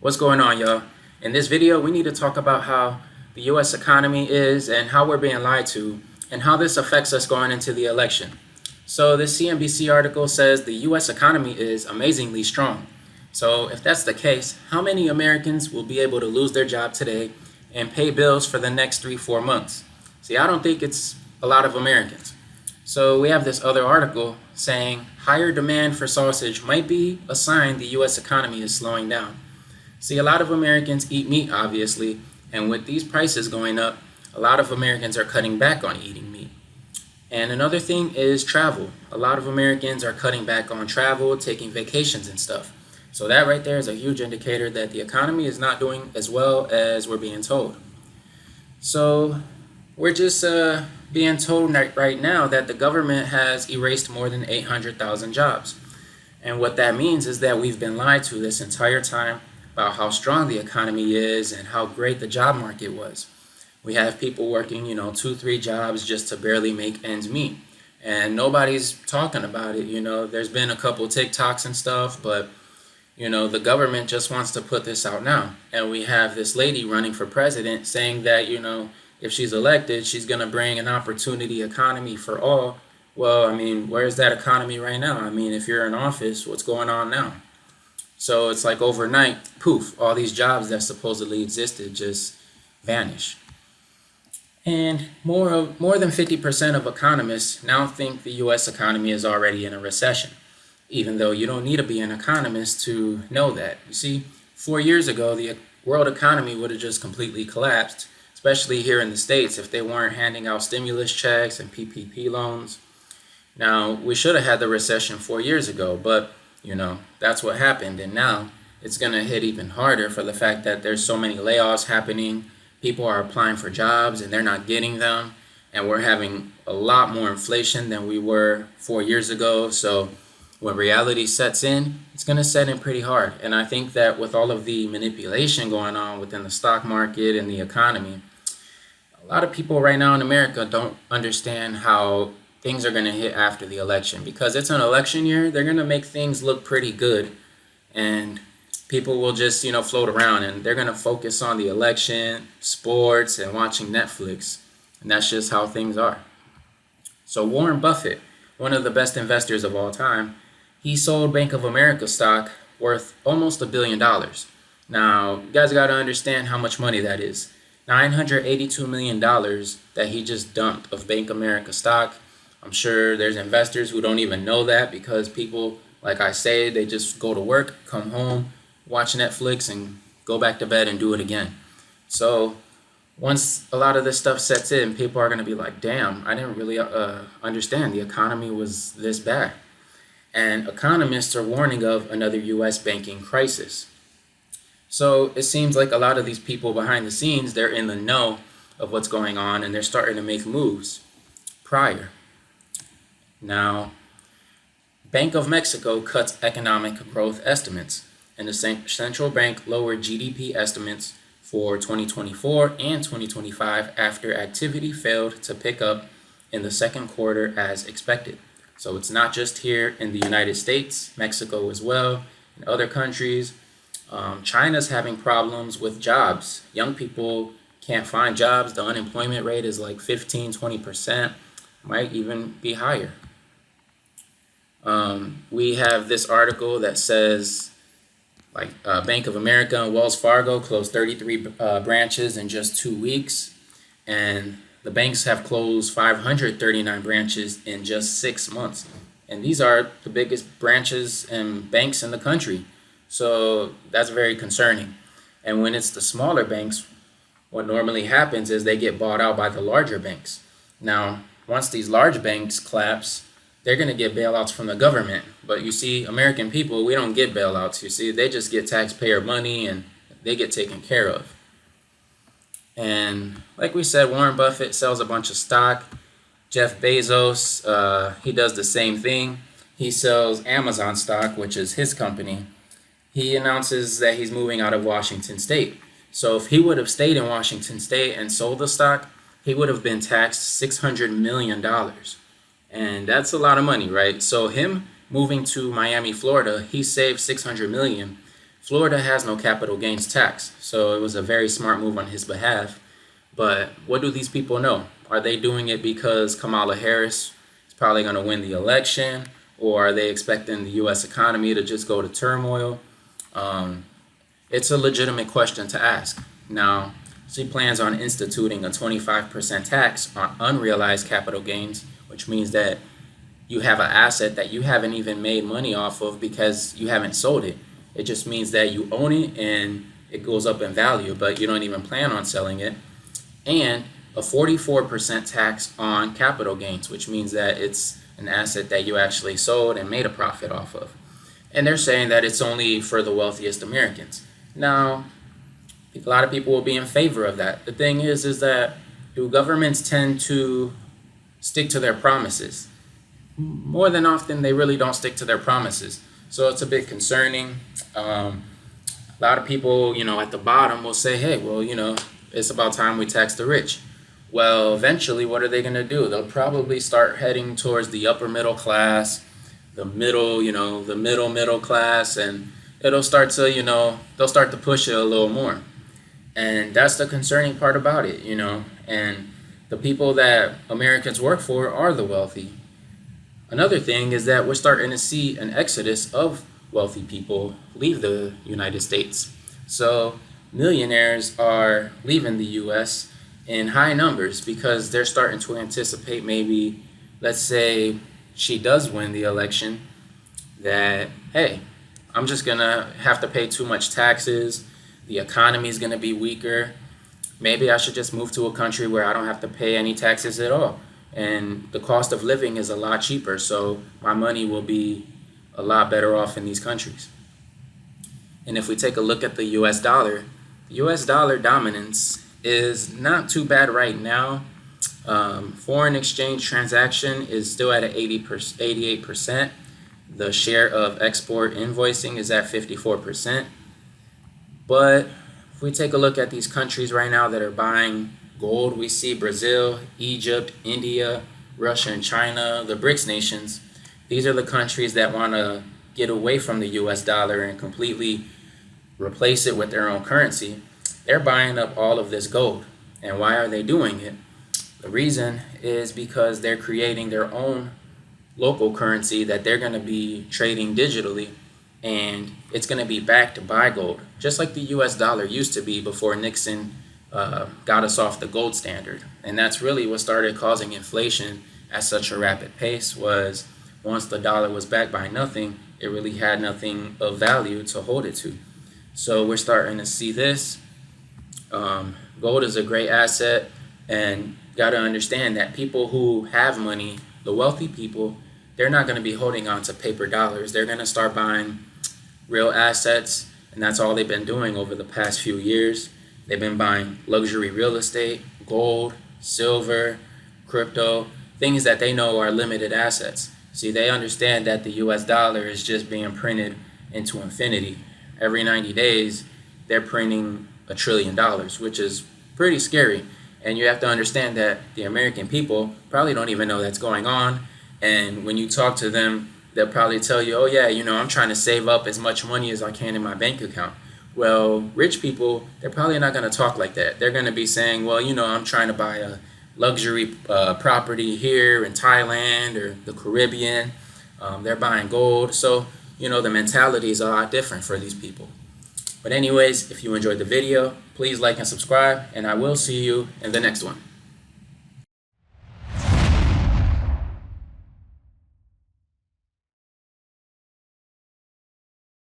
What's going on, y'all? In this video, we need to talk about how the US economy is and how we're being lied to and how this affects us going into the election. So this CNBC article says the US economy is amazingly strong. So if that's the case, how many Americans will be able to lose their job today and pay bills for the next 3-4 months? See, I don't think it's a lot of Americans. So we have this other article saying higher demand for sausage might be a sign the US economy is slowing down. See, a lot of Americans eat meat, obviously, and with these prices going up, a lot of Americans are cutting back on eating meat. And another thing is travel. A lot of Americans are cutting back on travel, taking vacations and stuff. So that right there is a huge indicator that the economy is not doing as well as we're being told. So we're just being told right now that the government has erased more than 800,000 jobs. And what that means is that we've been lied to this entire time about how strong the economy is and how great the job market was. We have people working, 2-3 jobs just to barely make ends meet. And nobody's talking about it. There's been a couple TikToks and stuff, but the government just wants to put this out now. And we have this lady running for president saying that, if she's elected, she's going to bring an opportunity economy for all. Well, where's that economy right now? If you're in office, what's going on now? So it's like overnight, poof, all these jobs that supposedly existed just vanish. And more than 50% of economists now think the US economy is already in a recession, even though you don't need to be an economist to know that. You see, 4 years ago, the world economy would have just completely collapsed, especially here in the States, if they weren't handing out stimulus checks and PPP loans. Now, we should have had the recession 4 years ago, but that's what happened. And now it's going to hit even harder for the fact that there's so many layoffs happening. People are applying for jobs and they're not getting them. And we're having a lot more inflation than we were 4 years ago. So when reality sets in, it's going to set in pretty hard. And I think that with all of the manipulation going on within the stock market and the economy, a lot of people right now in America don't understand how things are going to hit after the election. Because it's an election year, they're going to make things look pretty good. And people will just, float around and they're going to focus on the election, sports, and watching Netflix. And that's just how things are. So Warren Buffett, one of the best investors of all time, he sold Bank of America stock worth almost $1 billion. Now, you guys got to understand how much money that is. $982 million that he just dumped of Bank of America stock. I'm sure there's investors who don't even know that because people, like I say, they just go to work, come home, watch Netflix, and go back to bed and do it again. So once a lot of this stuff sets in, people are going to be like, damn, I didn't really understand the economy was this bad. And economists are warning of another U.S. banking crisis. So it seems like a lot of these people behind the scenes, they're in the know of what's going on and they're starting to make moves prior. Now, Bank of Mexico cuts economic growth estimates, and the central bank lowered GDP estimates for 2024 and 2025 after activity failed to pick up in the second quarter as expected. So it's not just here in the United States, Mexico as well, and other countries. China's having problems with jobs. Young people can't find jobs. The unemployment rate is like 15-20%, might even be higher. We have this article that says Bank of America and Wells Fargo closed 33 branches in just 2 weeks, and the banks have closed 539 branches in just 6 months. And these are the biggest branches and banks in the country. So that's very concerning. And when it's the smaller banks, what normally happens is they get bought out by the larger banks. Now, once these large banks collapse, they're going to get bailouts from the government. But you see, American people, we don't get bailouts. You see, they just get taxpayer money and they get taken care of. And like we said, Warren Buffett sells a bunch of stock. Jeff Bezos, he does the same thing. He sells Amazon stock, which is his company. He announces that he's moving out of Washington State. So if he would have stayed in Washington State and sold the stock, he would have been taxed $600 million. And that's a lot of money, right? So him moving to Miami, Florida, he saved $600 million Florida has no capital gains tax, so it was a very smart move on his behalf. But what do these people know? Are they doing it because Kamala Harris is probably going to win the election, or are they expecting the U.S. economy to just go to turmoil? It's a legitimate question to ask. Now, she plans on instituting a 25% tax on unrealized capital gains, which means that you have an asset that you haven't even made money off of because you haven't sold it. It just means that you own it and it goes up in value, but you don't even plan on selling it. And a 44% tax on capital gains, which means that it's an asset that you actually sold and made a profit off of. And they're saying that it's only for the wealthiest Americans. Now, a lot of people will be in favor of that. The thing is that do governments tend to stick to their promises? More than often, they really don't stick to their promises. So it's a bit concerning. A lot of people, at the bottom will say, hey, well, it's about time we tax the rich. Well, eventually, what are they going to do? They'll probably start heading towards the upper middle class, the middle, the middle class, and it'll start to, they'll start to push it a little more. And that's the concerning part about it, and the people that Americans work for are the wealthy. Another thing is that we're starting to see an exodus of wealthy people leave the United States. So millionaires are leaving the U.S. in high numbers because they're starting to anticipate maybe, let's say she does win the election, that, hey, I'm just going to have to pay too much taxes. The economy is going to be weaker. Maybe I should just move to a country where I don't have to pay any taxes at all. And the cost of living is a lot cheaper, so my money will be a lot better off in these countries. And if we take a look at the U.S. dollar, the U.S. dollar dominance is not too bad right now. Foreign exchange transaction is still at 88%. The share of export invoicing is at 54%. But if we take a look at these countries right now that are buying gold, we see Brazil, Egypt, India, Russia, and China, the BRICS nations. These are the countries that want to get away from the U.S. dollar and completely replace it with their own currency. They're buying up all of this gold. And why are they doing it? The reason is because they're creating their own local currency that they're going to be trading digitally, and it's going to be backed by gold, just like the U.S. dollar used to be before Nixon got us off the gold standard. And that's really what started causing inflation at such a rapid pace. Was once the dollar was backed by nothing, it really had nothing of value to hold it to. So we're starting to see this. Gold is a great asset, and got to understand that people who have money, the wealthy people, they're not going to be holding on to paper dollars. They're going to start buying real assets, and that's all they've been doing over the past few years. They've been buying luxury real estate, gold, silver, crypto, things that they know are limited assets. See, they understand that the US dollar is just being printed into infinity. Every 90 days, they're printing $1 trillion, which is pretty scary. And you have to understand that the American people probably don't even know that's going on. And when you talk to them, they'll probably tell you, oh yeah, I'm trying to save up as much money as I can in my bank account. Well, rich people, they're probably not going to talk like that. They're going to be saying, well, I'm trying to buy a luxury property here in Thailand or the Caribbean. They're buying gold. So, the mentality is a lot different for these people. But anyways, if you enjoyed the video, please like and subscribe, and I will see you in the next one.